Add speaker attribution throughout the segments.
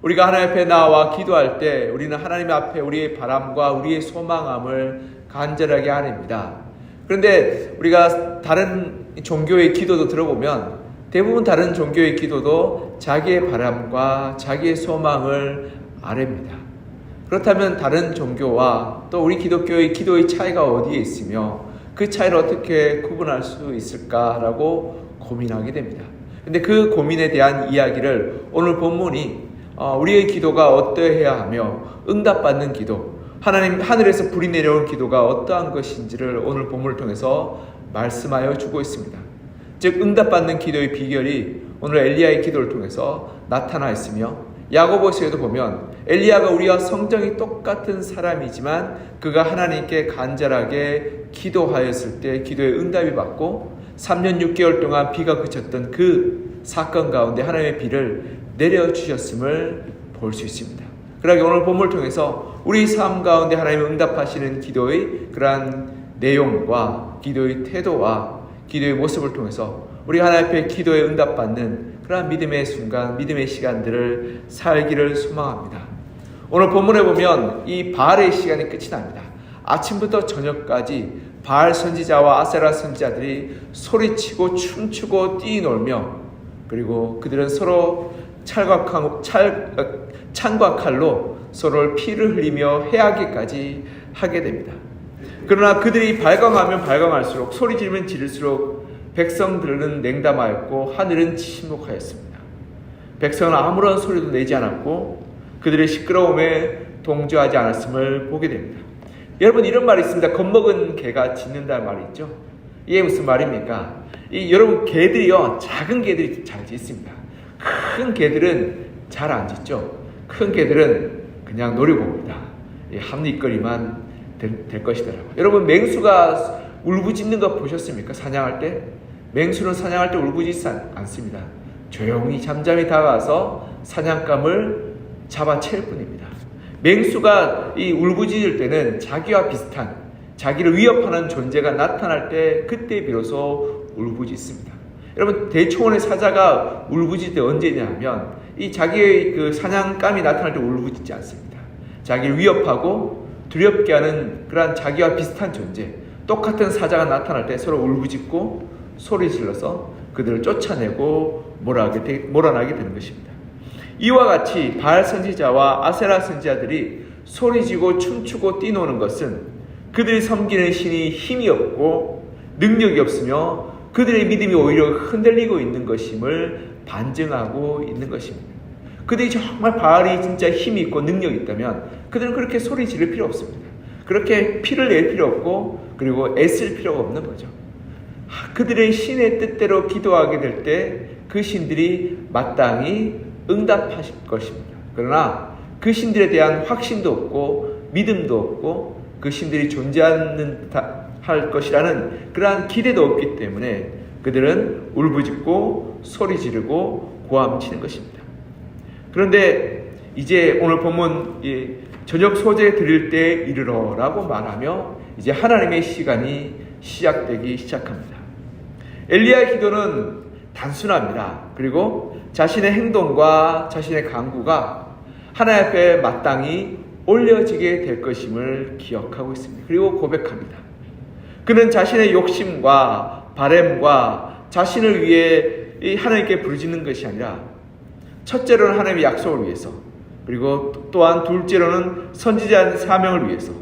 Speaker 1: 우리가 하나님 앞에 나와 기도할 때 우리는 하나님 앞에 우리의 바람과 우리의 소망함을 간절하게 아뢰입니다. 그런데 우리가 다른 종교의 기도도 들어보면 대부분 다른 종교의 기도도 자기의 바람과 자기의 소망을 아뢰입니다. 그렇다면 다른 종교와 또 우리 기독교의 기도의 차이가 어디에 있으며 그 차이를 어떻게 구분할 수 있을까라고 고민하게 됩니다. 근데 그 고민에 대한 이야기를 오늘 본문이 우리의 기도가 어떠해야 하며 응답받는 기도, 하나님 하늘에서 불이 내려온 기도가 어떠한 것인지를 오늘 본문을 통해서 말씀하여 주고 있습니다. 즉 응답받는 기도의 비결이 오늘 엘리야의 기도를 통해서 나타나 있으며 야고보서에도 보면 엘리야가 우리와 성정이 똑같은 사람이지만 그가 하나님께 간절하게 기도하였을 때 기도의 응답이 받고 3년 6개월 동안 비가 그쳤던 그 사건 가운데 하나님의 비를 내려주셨음을 볼 수 있습니다. 그러기 오늘 본문을 통해서 우리 삶 가운데 하나님의 응답하시는 기도의 그러한 내용과 기도의 태도와 기도의 모습을 통해서 우리 하나님 앞에 기도에 응답받는 그러한 믿음의 순간, 믿음의 시간들을 살기를 소망합니다. 오늘 본문에 보면 이 바알의 시간이 끝이 납니다. 아침부터 저녁까지 바알 선지자와 아세라 선지자들이 소리치고 춤추고 뛰놀며 그리고 그들은 서로 창과 칼로 서로를 피를 흘리며 해하기까지 하게 됩니다. 그러나 그들이 발광하면 발광할수록 소리 지르면 지를수록 백성들은 냉담하였고 하늘은 침묵하였습니다. 백성은 아무런 소리도 내지 않았고 그들의 시끄러움에 동조하지 않았음을 보게 됩니다. 여러분 이런 말이 있습니다. 겁먹은 개가 짖는다는 말이 있죠. 이게 무슨 말입니까? 여러분 개들이요 작은 개들이 잘 짖습니다. 큰 개들은 잘 안 짖죠. 큰 개들은 그냥 노려봅니다. 합리거리만 될 것이더라고요. 여러분 맹수가 울부짖는 거 보셨습니까? 사냥할 때? 맹수는 사냥할 때 울부짖지 않습니다. 조용히 잠잠히 다가와서 사냥감을 잡아챌 뿐입니다. 맹수가 이 울부짖을 때는 자기와 비슷한 자기를 위협하는 존재가 나타날 때 그때 비로소 울부짖습니다. 여러분 대초원의 사자가 울부짖을 때 언제냐면 이 자기의 그 사냥감이 나타날 때 울부짖지 않습니다. 자기를 위협하고 두렵게 하는 그러한 자기와 비슷한 존재, 똑같은 사자가 나타날 때 서로 울부짖고 소리 질러서 그들을 쫓아내고 몰아나게 되는 것입니다. 이와 같이 바알 선지자와 아세라 선지자들이 소리지고 춤추고 뛰노는 것은 그들이 섬기는 신이 힘이 없고 능력이 없으며 그들의 믿음이 오히려 흔들리고 있는 것임을 반증하고 있는 것입니다. 그들이 정말 바알이 진짜 힘이 있고 능력이 있다면 그들은 그렇게 소리 지를 필요 없습니다. 그렇게 피를 낼 필요 없고 그리고 애쓸 필요가 없는 거죠. 그들의 신의 뜻대로 기도하게 될 때 그 신들이 마땅히 응답하실 것입니다. 그러나 그 신들에 대한 확신도 없고 믿음도 없고 그 신들이 존재하는 할 것이라는 그러한 기대도 없기 때문에 그들은 울부짖고 소리 지르고 고함치는 것입니다. 그런데 이제 오늘 본문 저녁 소재 드릴 때 이르러라고 말하며 이제 하나님의 시간이 시작되기 시작합니다. 엘리야의 기도는 단순합니다. 그리고 자신의 행동과 자신의 간구가 하나님 앞에 마땅히 올려지게 될 것임을 기억하고 있습니다. 그리고 고백합니다. 그는 자신의 욕심과 바램과 자신을 위해 하나님께 부르짖는 것이 아니라 첫째로는 하나님의 약속을 위해서 그리고 또한 둘째로는 선지자의 사명을 위해서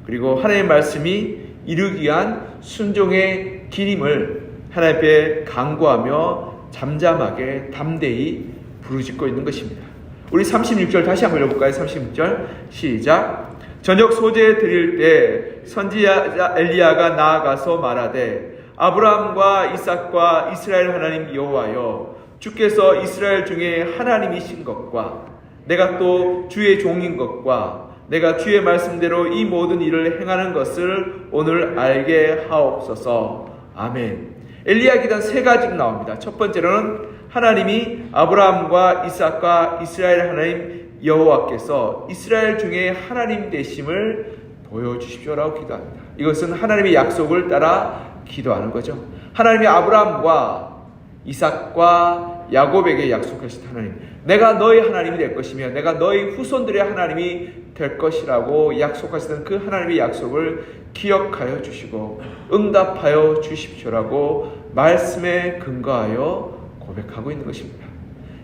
Speaker 1: 그리고 하나님의 말씀이 이루기 위한 순종의 길임을 하나님 앞에 간구하며 잠잠하게 담대히 부르짖고 있는 것입니다. 우리 36절 다시 한번 읽어볼까요? 36절 시작. 저녁 소재 드릴 때 선지자 엘리야가 나아가서 말하되 아브라함과 이삭과 이스라엘 하나님 여호와여 주께서 이스라엘 중에 하나님이신 것과 내가 또 주의 종인 것과 내가 주의 말씀대로 이 모든 일을 행하는 것을 오늘 알게 하옵소서. 아멘. 엘리야 기도는 세 가지로 나옵니다. 첫 번째로는 하나님이 아브라함과 이삭과 이스라엘 하나님 여호와께서 이스라엘 중에 하나님 되심을 보여주십시오라고 기도합니다. 이것은 하나님의 약속을 따라 기도하는 거죠. 하나님이 아브라함과 이삭과 야곱에게 약속하신 하나님, 내가 너희 하나님이 될 것이며 내가 너희 후손들의 하나님이 될 것이라고 약속하시던 그 하나님의 약속을 기억하여 주시고 응답하여 주십시오라고 말씀에 근거하여 고백하고 있는 것입니다.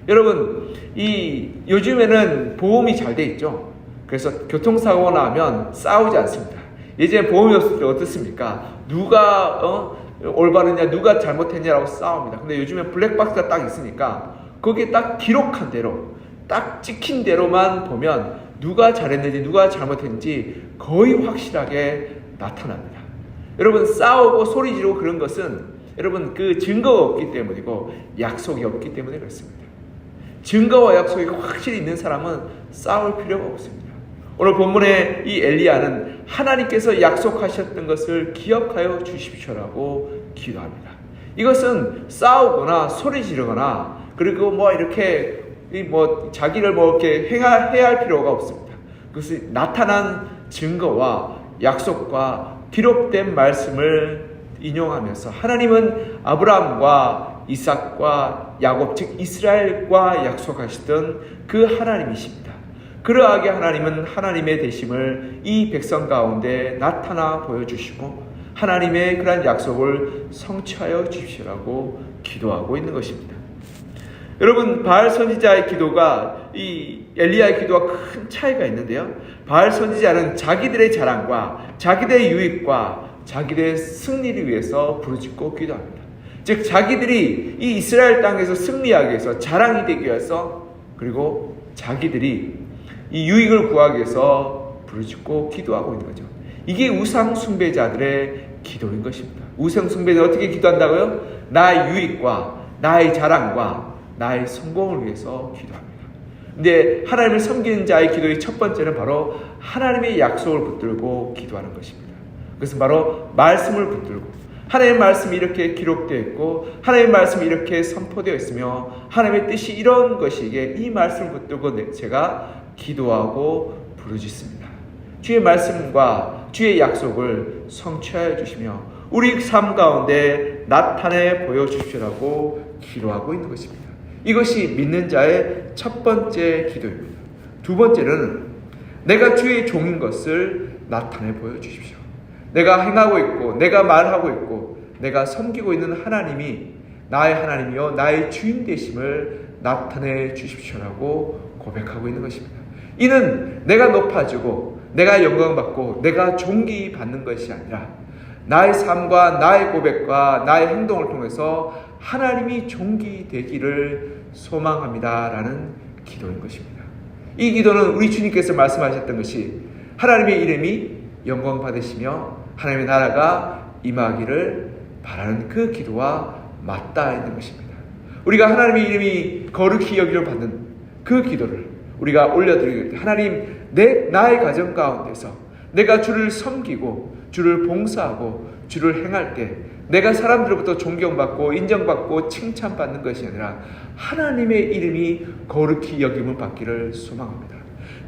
Speaker 1: 여러분, 요즘에는 보험이 잘 돼 있죠. 그래서 교통사고가 나면 싸우지 않습니다. 예전에 보험이 없을 때 어떻습니까? 누가 올바르냐, 누가 잘못했냐라고 싸웁니다. 근데 요즘에 블랙박스가 딱 있으니까 거기에 딱 기록한 대로, 딱 찍힌 대로만 보면 누가 잘했는지 누가 잘못했는지 거의 확실하게 나타납니다. 여러분, 싸우고 소리 지르고 그런 것은 여러분 그 증거가 없기 때문이고 약속이 없기 때문에 그렇습니다. 증거와 약속이 확실히 있는 사람은 싸울 필요가 없습니다. 오늘 본문의 이 엘리야는 하나님께서 약속하셨던 것을 기억하여 주십시오라고 기도합니다. 이것은 싸우거나 소리 지르거나 그리고 이렇게 자기를 이렇게 해야 할 필요가 없습니다. 그것이 나타난 증거와 약속과 기록된 말씀을 인용하면서 하나님은 아브라함과 이삭과 야곱 즉 이스라엘과 약속하시던 그 하나님이십니다. 그러하게 하나님은 하나님의 되심을 이 백성 가운데 나타나 보여주시고 하나님의 그러한 약속을 성취하여 주시라고 기도하고 있는 것입니다. 여러분, 바알 선지자의 기도가 이 엘리야의 기도와 큰 차이가 있는데요. 바알 선지자는 자기들의 자랑과 자기들의 유익과 자기들의 승리를 위해서 부르짖고 기도합니다. 즉 자기들이 이 이스라엘 땅에서 승리하기 위해서 자랑이 되기 위해서 그리고 자기들이 이 유익을 구하기 위해서 부르짖고 기도하고 있는 거죠. 이게 우상 숭배자들의 기도인 것입니다. 우상 숭배자는 어떻게 기도한다고요? 나의 유익과 나의 자랑과 나의 성공을 위해서 기도합니다. 근데 하나님을 섬기는 자의 기도의 첫 번째는 바로 하나님의 약속을 붙들고 기도하는 것입니다. 그것은 바로 말씀을 붙들고 하나님의 말씀이 이렇게 기록되어 있고 하나님의 말씀이 이렇게 선포되어 있으며 하나님의 뜻이 이런 것이기에 이 말씀을 붙들고 제가 기도하고 부르짖습니다. 주의 말씀과 주의 약속을 성취하여 주시며 우리 삶 가운데 나타내 보여주시라고 기도하고 있는 것입니다. 이것이 믿는 자의 첫 번째 기도입니다. 두 번째는 내가 주의 종인 것을 나타내 보여주십시오. 내가 행하고 있고 내가 말하고 있고 내가 섬기고 있는 하나님이 나의 하나님이요 나의 주인 되심을 나타내 주십시오라고 고백하고 있는 것입니다. 이는 내가 높아지고 내가 영광받고 내가 존귀받는 것이 아니라 나의 삶과 나의 고백과 나의 행동을 통해서 하나님이 존귀되기를 소망합니다라는 기도인 것입니다. 이 기도는 우리 주님께서 말씀하셨던 것이 하나님의 이름이 영광 받으시며 하나님의 나라가 임하기를 바라는 그 기도와 맞닿아 있는 것입니다. 우리가 하나님의 이름이 거룩히 여기를 받는 그 기도를 우리가 올려드리길 때 하나님 나의 가정 가운데서 내가 주를 섬기고 주를 봉사하고 주를 행할 때 내가 사람들로부터 존경받고 인정받고 칭찬받는 것이 아니라 하나님의 이름이 거룩히 여김을 받기를 소망합니다.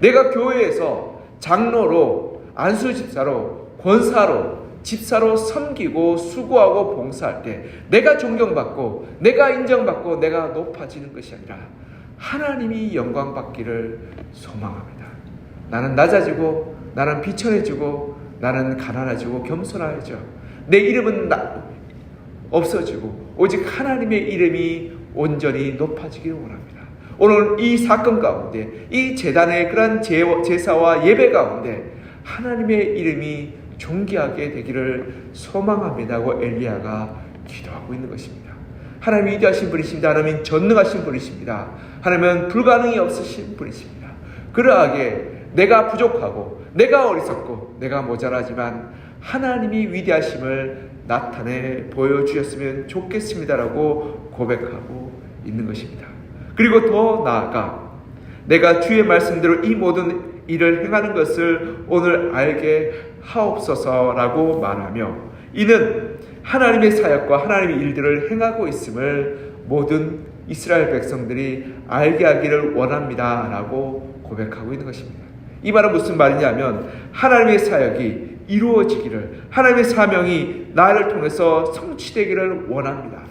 Speaker 1: 내가 교회에서 장로로 안수집사로 권사로 집사로 섬기고 수고하고 봉사할 때 내가 존경받고 내가 인정받고 내가 높아지는 것이 아니라 하나님이 영광 받기를 소망합니다. 나는 낮아지고 나는 비천해지고 나는 가난해지고 겸손해져 내 이름은 없어지고 오직 하나님의 이름이 온전히 높아지기를 원합니다. 오늘 이 사건 가운데 이 제단의 그런 제사와 예배 가운데 하나님의 이름이 존귀하게 되기를 소망합니다고 엘리야가 기도하고 있는 것입니다. 하나님이 위대하신 분이십니다. 하나님은 전능하신 분이십니다. 하나님은 불가능이 없으신 분이십니다. 그러하게 내가 부족하고 내가 어리석고 내가 모자라지만 하나님이 위대하심을 나타내 보여주셨으면 좋겠습니다라고 고백하고 있는 것입니다. 그리고 더 나아가 내가 주의 말씀대로 이 모든 일을 행하는 것을 오늘 알게 하옵소서라고 말하며 이는 하나님의 사역과 하나님의 일들을 행하고 있음을 모든 이스라엘 백성들이 알게 하기를 원합니다라고 고백하고 있는 것입니다. 이 말은 무슨 말이냐면 하나님의 사역이 이루어지기를 하나님의 사명이 나를 통해서 성취되기를 원합니다.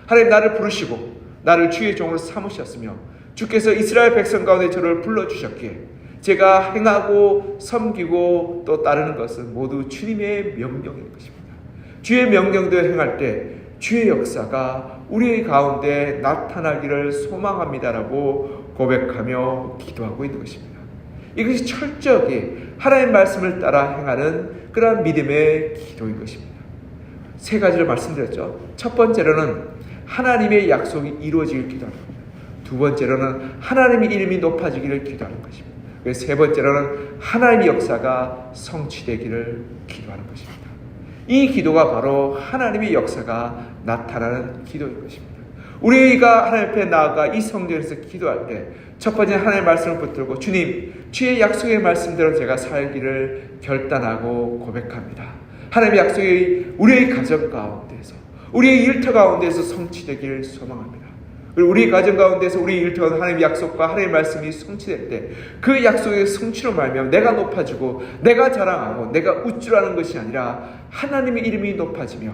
Speaker 1: 하나님 나를 부르시고 나를 주의 종으로 삼으셨으며 주께서 이스라엘 백성 가운데 저를 불러주셨기에 제가 행하고 섬기고 또 따르는 것은 모두 주님의 명령인 것입니다. 주의 명령대로 행할 때 주의 역사가 우리 가운데 나타나기를 소망합니다라고 고백하며 기도하고 있는 것입니다. 이것이 철저하게 하나님의 말씀을 따라 행하는 그러한 믿음의 기도인 것입니다. 세 가지를 말씀드렸죠. 첫 번째로는 하나님의 약속이 이루어지길 기도하는 겁니다. 두 번째로는 하나님의 이름이 높아지기를 기도하는 것입니다. 세 번째로는 하나님의 역사가 성취되기를 기도하는 것입니다. 이 기도가 바로 하나님의 역사가 나타나는 기도인 것입니다. 우리가 하나님 앞에 나아가 이 성전에서 기도할 때 첫 번째 하나님의 말씀을 붙들고 주님, 주의 약속의 말씀대로 제가 살기를 결단하고 고백합니다. 하나님의 약속이 우리의 가정 가운데서, 우리의 일터 가운데서 성취되기를 소망합니다. 그리고 우리 가정 가운데서 우리 일터는 하나님의 약속과 하나님의 말씀이 성취될 때 그 약속의 성취로 말미암아 내가 높아지고 내가 자랑하고 내가 우쭐하는 것이 아니라 하나님의 이름이 높아지며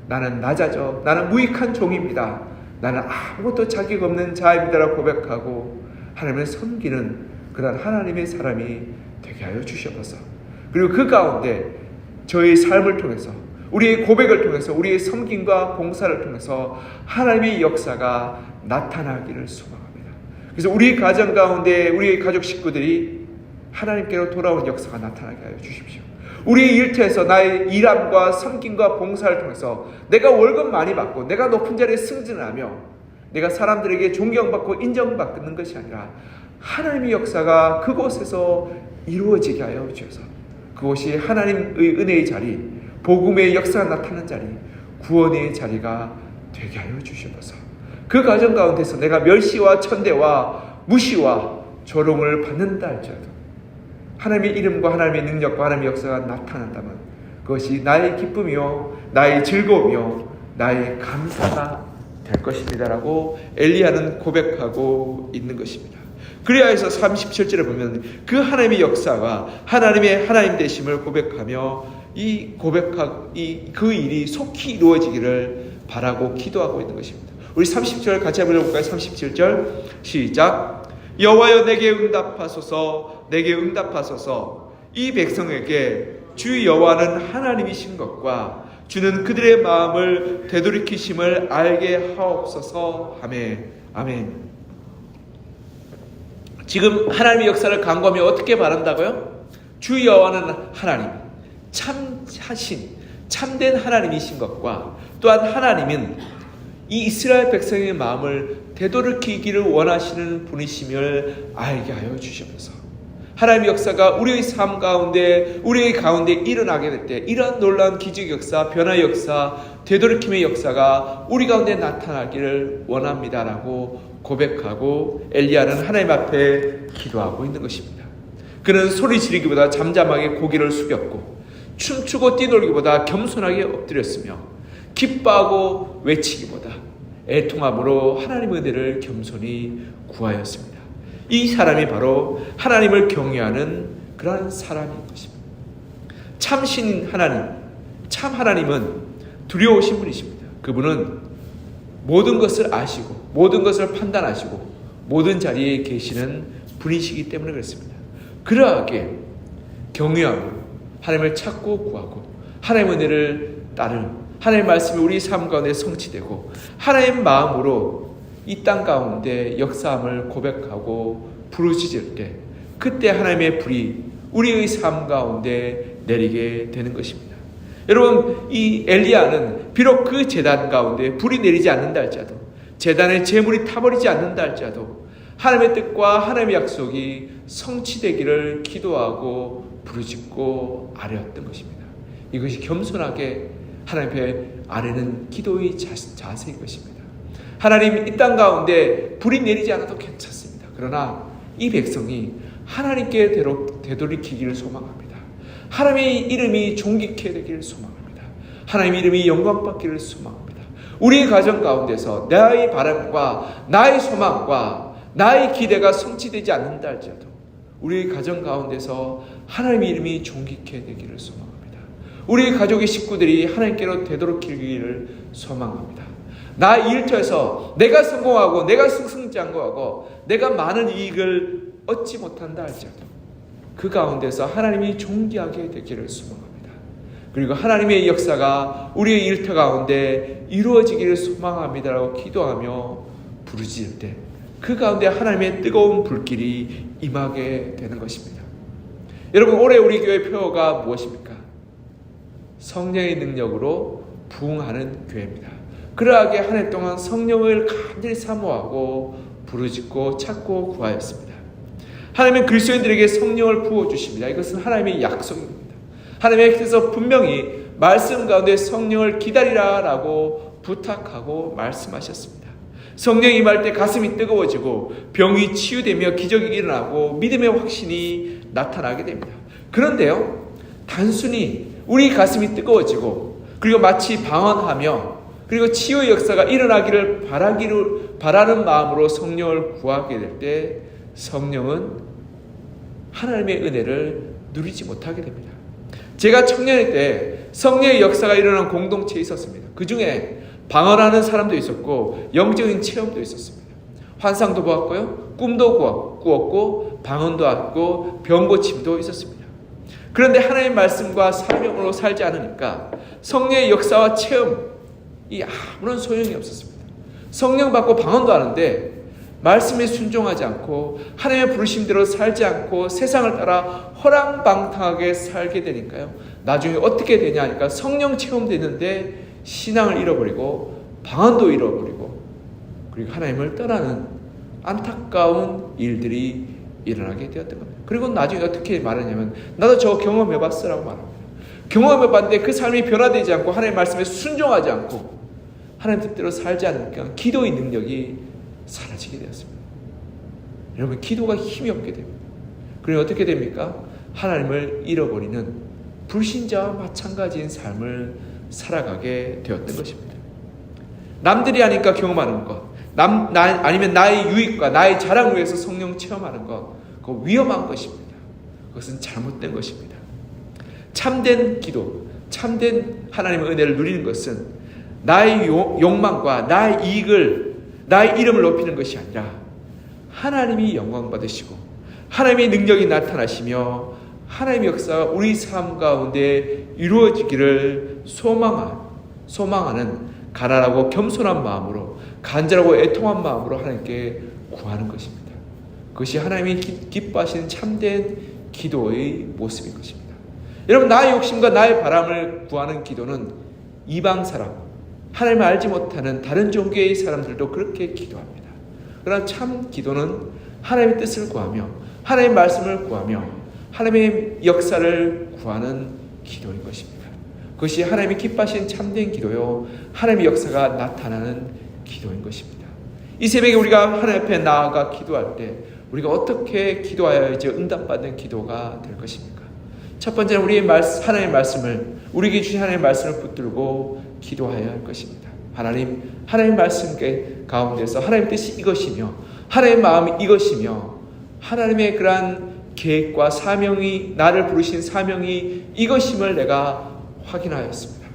Speaker 1: 나는 낮아져, 나는 무익한 종입니다, 나는 아무것도 자격 없는 자입니다라고 고백하고 하나님을 섬기는 그런 하나님의 사람이 되게 하여 주시옵소서. 그리고 그 가운데 저의 삶을 통해서, 우리의 고백을 통해서, 우리의 섬김과 봉사를 통해서 하나님의 역사가 나타나기를 소망합니다. 그래서 우리 가정 가운데 우리의 가족 식구들이 하나님께로 돌아온 역사가 나타나게 하여 주십시오. 우리의 일터에서 나의 일함과 섬김과 봉사를 통해서 내가 월급 많이 받고 내가 높은 자리에 승진하며 내가 사람들에게 존경받고 인정받는 것이 아니라 하나님의 역사가 그곳에서 이루어지게 하여 주셔서 그곳이 하나님의 은혜의 자리, 복음의 역사가 나타나는 자리, 구원의 자리가 되게 하여 주시옵소서. 그 가정 가운데서 내가 멸시와 천대와 무시와 조롱을 받는다 할지라도 하나님의 이름과 하나님의 능력과 하나님의 역사가 나타난다면 그것이 나의 기쁨이요, 나의 즐거움이요, 나의 감사가 될 것입니다라고 엘리야는 고백하고 있는 것입니다. 그래야 해서 37절에 보면 그 하나님의 역사와 하나님의 하나님 되심을 고백하며 그 일이 속히 이루어지기를 바라고 기도하고 있는 것입니다. 우리 30절 같이 한번 읽어볼까요? 37절 시작. 여호와여 내게 응답하소서, 내게 응답하소서. 이 백성에게 주 여호와는 하나님이신 것과 주는 그들의 마음을 되돌이키심을 알게 하옵소서. 아멘. 아멘. 지금 하나님의 역사를 간구하며 어떻게 바란다고요? 주 여호와는 하나님, 참하신 참된 하나님이신 것과 또한 하나님은 이 이스라엘 백성의 마음을 되돌이키기를 원하시는 분이심을 알게 하여 주시옵소서. 하나님의 역사가 우리의 삶 가운데, 우리의 가운데 일어나게 될 때 이러한 놀라운 기적 역사, 변화의 역사, 되돌이킴의 역사가 우리 가운데 나타나기를 원합니다라고 고백하고 엘리야는 하나님 앞에 기도하고 있는 것입니다. 그는 소리 지르기보다 잠잠하게 고개를 숙였고 춤추고 뛰놀기보다 겸손하게 엎드렸으며 기뻐하고 외치기보다 애통함으로 하나님의 은혜를 겸손히 구하였습니다. 이 사람이 바로 하나님을 경외하는 그런 사람인 것입니다. 참신 하나님, 참 하나님은 두려우신 분이십니다. 그분은 모든 것을 아시고 모든 것을 판단하시고 모든 자리에 계시는 분이시기 때문에 그렇습니다. 그러하게 경외하고 하나님을 찾고 구하고 하나님의 은혜를 따르는 하나님의 말씀이 우리 삶 가운데 성취되고 하나님의 마음으로 이 땅 가운데 역사함을 고백하고 부르짖을 때 그때 하나님의 불이 우리의 삶 가운데 내리게 되는 것입니다. 여러분, 이 엘리야는 비록 그 제단 가운데 불이 내리지 않는다 할지라도 제단의 제물이 타버리지 않는다 할지라도 하나님의 뜻과 하나님의 약속이 성취되기를 기도하고 부르짖고 아뢰었던 것입니다. 이것이 겸손하게 하나님 앞에 아뢰는 기도의 자세인 것입니다. 하나님, 이 땅 가운데 불이 내리지 않아도 괜찮습니다. 그러나 이 백성이 하나님께 되돌이키기를 소망합니다. 하나님의 이름이 존귀케 되기를 소망합니다. 하나님의 이름이 영광받기를 소망합니다. 우리의 가정 가운데서 나의 바람과 나의 소망과 나의 기대가 성취되지 않는다 할지라도 우리의 가정 가운데서 하나님의 이름이 존귀케 되기를 소망합니다. 우리의 가족의 식구들이 하나님께로 되돌이키기를 소망합니다. 나 일터에서 내가 성공하고 내가 승승장구하고 내가 많은 이익을 얻지 못한다 할지라도 그 가운데서 하나님이 존귀하게 되기를 소망합니다. 그리고 하나님의 역사가 우리의 일터 가운데 이루어지기를 소망합니다라고 기도하며 부르짖을 때 그 가운데 하나님의 뜨거운 불길이 임하게 되는 것입니다. 여러분, 올해 우리 교회 표어가 무엇입니까? 성령의 능력으로 부흥하는 교회입니다. 그러하게 한 해 동안 성령을 간절히 사모하고 부르짖고 찾고 구하였습니다. 하나님은 그리스도인들에게 성령을 부어주십니다. 이것은 하나님의 약속입니다. 하나님께서 분명히 말씀 가운데 성령을 기다리라 라고 부탁하고 말씀하셨습니다. 성령이 임할 때 가슴이 뜨거워지고 병이 치유되며 기적이 일어나고 믿음의 확신이 나타나게 됩니다. 그런데요, 단순히 우리 가슴이 뜨거워지고 그리고 마치 방언하며 그리고 치유의 역사가 일어나기를 바라는 마음으로 성령을 구하게 될 때 성령은 하나님의 은혜를 누리지 못하게 됩니다. 제가 청년일 때 성령의 역사가 일어나는 공동체에 있었습니다. 그 중에 방언하는 사람도 있었고 영적인 체험도 있었습니다. 환상도 보았고요, 꿈도 꾸었고 방언도 왔고 병고침도 있었습니다. 그런데 하나님의 말씀과 사명으로 살지 않으니까 성령의 역사와 체험이 아무런 소용이 없었습니다. 성령 받고 방언도 하는데 말씀에 순종하지 않고 하나님의 부르심대로 살지 않고 세상을 따라 허랑방탕하게 살게 되니까요, 나중에 어떻게 되냐 하니까 성령 체험되는데 신앙을 잃어버리고 방언도 잃어버리고 그리고 하나님을 떠나는 안타까운 일들이 일어나게 되었던 겁니다. 그리고 나중에 어떻게 말하냐면 나도 저거 경험해봤어라고 말합니다. 경험해봤는데 그 삶이 변화되지 않고 하나님의 말씀에 순종하지 않고 하나님 뜻대로 살지 않으니까 기도의 능력이 사라지게 되었습니다. 여러분, 기도가 힘이 없게 됩니다. 그리고 어떻게 됩니까? 하나님을 잃어버리는 불신자와 마찬가지인 삶을 살아가게 되었던 것입니다. 남들이 하니까 경험하는 것, 아니면 나의 유익과 나의 자랑을 위해서 성령 체험하는 것, 그거 위험한 것입니다. 그것은 잘못된 것입니다. 참된 기도, 참된 하나님의 은혜를 누리는 것은 나의 욕망과 나의 이익을, 나의 이름을 높이는 것이 아니라 하나님이 영광 받으시고 하나님의 능력이 나타나시며 하나님의 역사가 우리 삶 가운데 이루어지기를 소망하는 가난하고 겸손한 마음으로, 간절하고 애통한 마음으로 하나님께 구하는 것입니다. 그것이 하나님이 기뻐하시는 참된 기도의 모습인 것입니다. 여러분, 나의 욕심과 나의 바람을 구하는 기도는 이방 사람, 하나님을 알지 못하는 다른 종교의 사람들도 그렇게 기도합니다. 그러나 참 기도는 하나님의 뜻을 구하며 하나님의 말씀을 구하며 하나님의 역사를 구하는 기도인 것입니다. 그것이 하나님이 기뻐하시는 참된 기도요, 하나님의 역사가 나타나는 기도인 것입니다. 이 새벽에 우리가 하나님 앞에 나아가 기도할 때 우리가 어떻게 기도하여야지 응답받는 기도가 될 것입니까? 첫 번째는 하나님의 말씀을, 우리에게 주신 하나님의 말씀을 붙들고 기도하여야 할 것입니다. 하나님 말씀 가운데서 하나님의 뜻이 이것이며 하나님의 마음이 이것이며 하나님의 그러한 계획과 사명이, 나를 부르신 사명이 이것임을 내가 확인하였습니다.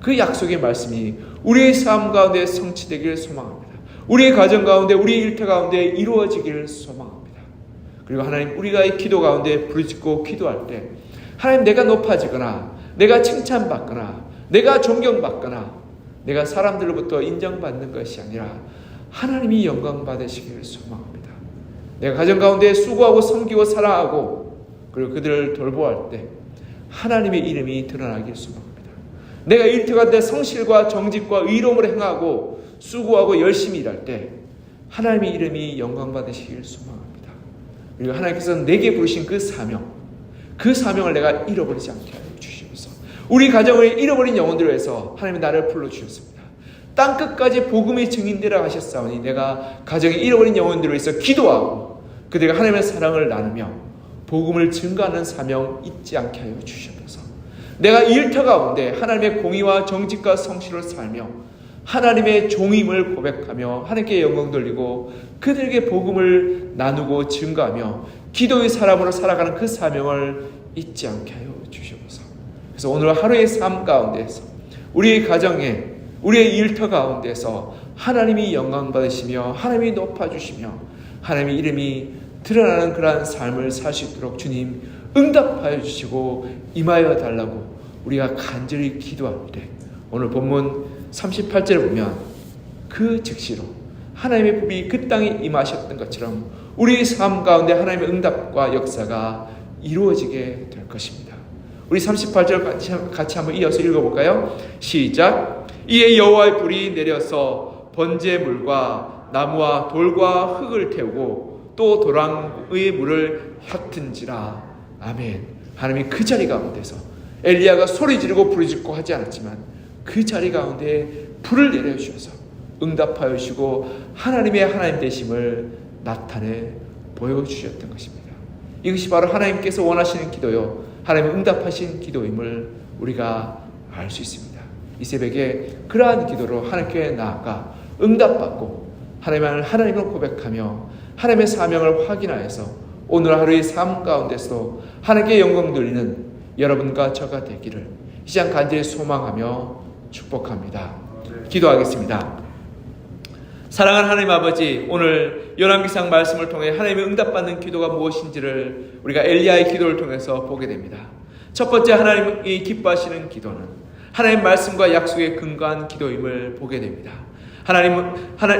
Speaker 1: 그 약속의 말씀이 우리의 삶 가운데 성취되기를 소망합니다. 우리의 가정 가운데, 우리의 일터 가운데 이루어지기를 소망합니다. 그리고 하나님, 우리가 이 기도 가운데 부르짖고 기도할 때 하나님, 내가 높아지거나 내가 칭찬받거나 내가 존경받거나 내가 사람들로부터 인정받는 것이 아니라 하나님이 영광 받으시기를 소망합니다. 내가 가정 가운데 수고하고 섬기고 사랑하고 그리고 그들을 돌보할 때 하나님의 이름이 드러나기를 소망합니다. 내가 일터 가운데 성실과 정직과 의로움을 행하고 수고하고 열심히 일할 때 하나님의 이름이 영광 받으시기를 소망합니다. 그리고 하나님께서 내게 부르신 그 사명을 내가 잃어버리지 않게 하여 주시옵소서. 우리 가정을 잃어버린 영혼들을 위해서 하나님이 나를 불러주셨습니다. 땅끝까지 복음의 증인되라 하셨사오니 내가 가정에 잃어버린 영혼들을 위해서 기도하고 그들과 하나님의 사랑을 나누며 복음을 증거하는 사명 잊지 않게 하여 주시옵소서. 내가 일터 가운데 하나님의 공의와 정직과 성실을 살며 하나님의 종임을 고백하며 하나님께 영광 돌리고 그들에게 복음을 나누고 증거하며 기도의 사람으로 살아가는 그 사명을 잊지 않게 하여 주시옵소서. 그래서 오늘 하루의 삶 가운데서 우리의 가정에, 우리의 일터 가운데서 하나님이 영광 받으시며 하나님이 높아주시며 하나님의 이름이 드러나는 그러한 삶을 살 수 있도록 주님 응답하여 주시고 임하여 달라고 우리가 간절히 기도할 때 오늘 본문 38절에 보면 그 즉시로 하나님의 법이 그 땅에 임하셨던 것처럼 우리의 삶 가운데 하나님의 응답과 역사가 이루어지게 될 것입니다. 우리 38절 같이 한번 이어서 읽어볼까요? 시작. 이에 여호와의 불이 내려서 번제물과 나무와 돌과 흙을 태우고 또 도랑의 물을 흩은지라. 아멘. 하나님이 그 자리 가운데서 엘리야가 소리 지르고 부르짖고 하지 않았지만 그 자리 가운데 불을 내려주셔서 응답하여 주시고 하나님의 하나님 되심을 나타내 보여주셨던 것입니다. 이것이 바로 하나님께서 원하시는 기도요 하나님의 응답하신 기도임을 우리가 알 수 있습니다. 이 새벽에 그러한 기도로 하나님께 나아가 응답받고 하나님을 고백하며 하나님의 사명을 확인하여서 오늘 하루의 삶 가운데서 하나님께 영광 돌리는 여러분과 저가 되기를 이 시간 간절히 소망하며 축복합니다. 기도하겠습니다. 사랑하는 하나님 아버지, 오늘 요나기상 말씀을 통해 하나님의 응답받는 기도가 무엇인지를 우리가 엘리야의 기도를 통해서 보게 됩니다. 첫 번째 하나님이 기뻐하시는 기도는 하나님 말씀과 약속에 근거한 기도임을 보게 됩니다.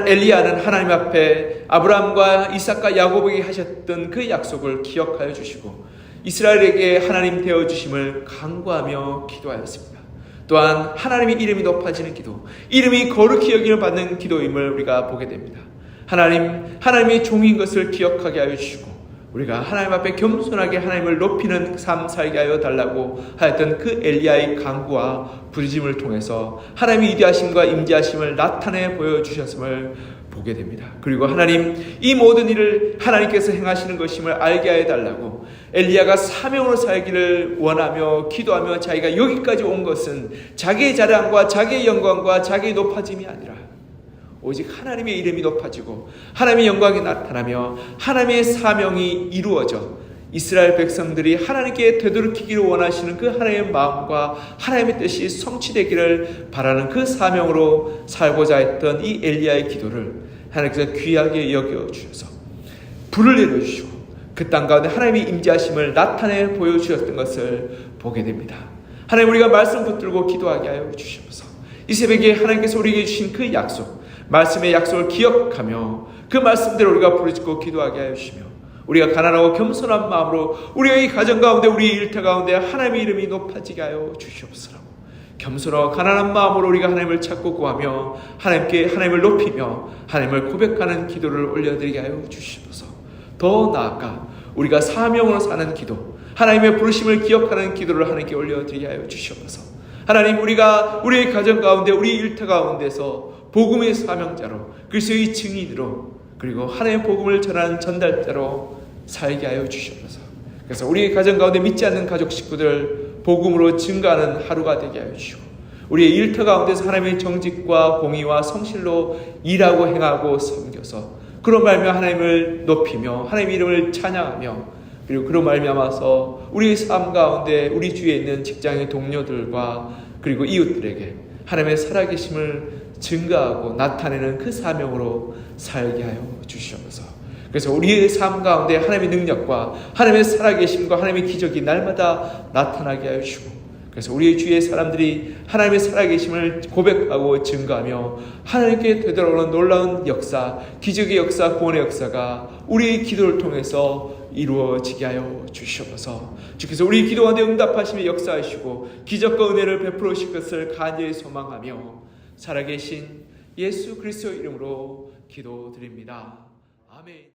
Speaker 1: 엘리야는 하나님 앞에 아브라함과 이삭과 야곱에게 하셨던 그 약속을 기억하여 주시고 이스라엘에게 하나님 되어주심을 간구하며 기도하였습니다. 또한 하나님의 이름이 높아지는 기도, 이름이 거룩히 여김을 받는 기도임을 우리가 보게 됩니다. 하나님이 종인 것을 기억하게 하여 주시고 우리가 하나님 앞에 겸손하게 하나님을 높이는 삶 살게 하여 달라고 하였던 그 엘리야의 간구와 부르짐을 통해서 하나님의 위대하심과 임재하심을 나타내 보여주셨음을 보게 됩니다. 그리고 하나님, 이 모든 일을 하나님께서 행하시는 것임을 알게 하여 달라고 엘리야가 사명으로 살기를 원하며 기도하며 자기가 여기까지 온 것은 자기의 자랑과 자기의 영광과 자기의 높아짐이 아니라 오직 하나님의 이름이 높아지고 하나님의 영광이 나타나며 하나님의 사명이 이루어져 이스라엘 백성들이 하나님께 되돌이키기를 원하시는 그 하나님의 마음과 하나님의 뜻이 성취되기를 바라는 그 사명으로 살고자 했던 이 엘리야의 기도를 하나님께서 귀하게 여겨주셔서 불을 내려주시고 그 땅 가운데 하나님의 임재하심을 나타내 보여주셨던 것을 보게 됩니다. 하나님, 우리가 말씀 붙들고 기도하게 하여 주시옵소서. 이 새벽에 하나님께서 우리에게 주신 그 약속, 말씀의 약속을 기억하며 그 말씀대로 우리가 부르짖고 기도하게 하여 주시며 우리가 가난하고 겸손한 마음으로 우리가 이 가정 가운데 우리의 일터 가운데 하나님의 이름이 높아지게 하여 주시옵소서. 겸손하고 가난한 마음으로 우리가 하나님을 찾고 구하며 하나님을 높이며 하나님을 고백하는 기도를 올려드리게 하여 주시옵소서. 더 나아가 우리가 사명으로 사는 기도, 하나님의 부르심을 기억하는 기도를 하나님께 올려드리게 하여 주시옵소서. 하나님, 우리가 우리의 가정 가운데 우리 일터 가운데서 복음의 사명자로 그리스도의 증인으로 그리고 하나님의 복음을 전하는 전달자로 살게 하여 주시옵소서. 그래서 우리의 가정 가운데 믿지 않는 가족 식구들 복음으로 증가하는 하루가 되게 하여 주시고 우리의 일터 가운데서 하나님의 정직과 공의와 성실로 일하고 행하고 섬겨서 그로 말미암아 하나님을 높이며 하나님의 이름을 찬양하며 그리고 그로 말미암아서 우리의 삶 가운데 우리 주위에 있는 직장의 동료들과 그리고 이웃들에게 하나님의 살아계심을 증가하고 나타내는 그 사명으로 살게 하여 주시옵소서. 그래서 우리의 삶 가운데 하나님의 능력과 하나님의 살아계심과 하나님의 기적이 날마다 나타나게 하여 주시고 그래서 우리의 주위의 사람들이 하나님의 살아계심을 고백하고 증거하며 하나님께 되돌아오는 놀라운 역사, 기적의 역사, 구원의 역사가 우리의 기도를 통해서 이루어지게 하여 주시옵소서. 주께서 우리 기도 가운데 응답하시며 역사하시고 기적과 은혜를 베풀어 주실 것을 간절히 소망하며 살아계신 예수 그리스도 이름으로 기도드립니다. 아멘.